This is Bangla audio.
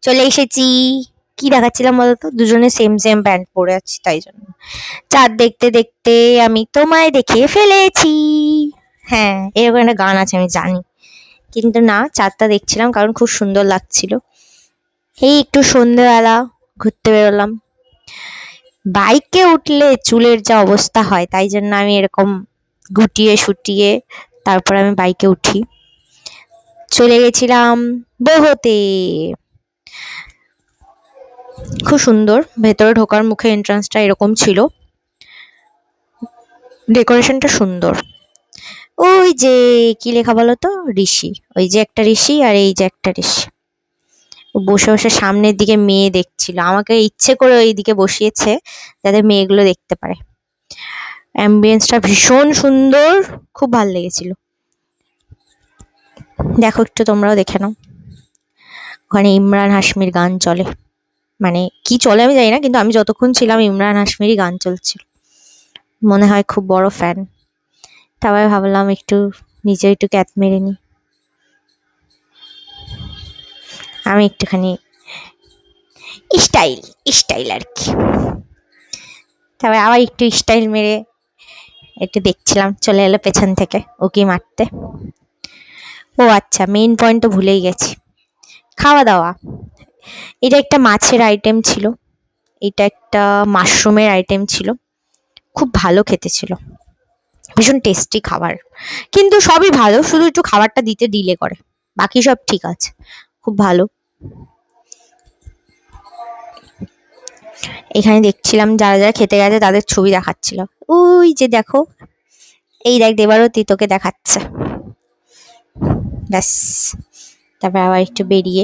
চলে এসেছি। কি দেখাচ্ছিলাম বলতো? দুজনে সেম সেম প্যান্ট পরে আছি তাই জন্য। চাঁদ দেখতে দেখতে আমি তোমায় দেখে ফেলেছি। হ্যাঁ, এরকম একটা গান আছে আমি জানি, কিন্তু না, চাঁদটা দেখছিলাম কারণ খুব সুন্দর লাগছিল। এই একটু সন্ধ্যেবেলা ঘুরতে বেরোলাম। বাইকে উঠলে চুলের যা অবস্থা হয়, তাই জন্য আমি এরকম গুটিয়ে শুটিয়ে তারপর আমি বাইকে উঠি। চলে গেছিলাম বহুতে। খুব সুন্দর, ভেতরে ঢোকার মুখে এন্ট্রান্সটা এরকম ছিল, ডেকোরেশনটা সুন্দর। ওই যে কি লেখা বলো তো, ঋষি, ওই যে একটা ঋষি আর এই যে একটা ঋষি বসে বসে সামনের দিকে মেয়ে দেখছিল, আমাকে ইচ্ছে করে ওই দিকে বসিয়েছে যাতে মেয়েগুলো দেখতে পারে। অ্যাম্বিয়েন্সটা ভীষণ সুন্দর, খুব ভালো লেগেছিল। দেখো একটু, তোমরাও দেখে নাও। ওখানে ইমরান হাশমির গান চলে, মানে কি চলে আমি জানি না, কিন্তু আমি যতক্ষণ ছিলাম ইমরান হাশমিরই গান চলছিল। মনে হয় খুব বড় ফ্যান। তারপরে ভাবলাম একটু নিচে একটু ক্যাত মেরে নি, আমি একটুখানি স্টাইল স্টাইল আর কি। তারপরে আবার একটু স্টাইল মেরে একটু দেখছিলাম, চলে এলো পেছন থেকে উকি মারতে। ও আচ্ছা, মেইন পয়েন্ট তো ভুলেই গেছি, খাওয়া দাওয়া। এটা একটা মাছের আইটেম ছিল, এটা একটা মাশরুমের আইটেম ছিল, খুব ভালো খেতে ছিল, ভীষণ টেস্টি খাবার। কিন্তু সবই ভালো, শুধু একটু খাবারটা দিতে ডিলে করে, বাকি সব ঠিক আছে, খুব ভালো। এখানে দেখছিলাম যারা যারা খেতে গেছে তাদের ছবি দেখাচ্ছিল। ওই যে দেখো, এই দেখ দেবারতী তোকে দেখাচ্ছে। ব্যাস, তারপর আবার একটু বেরিয়ে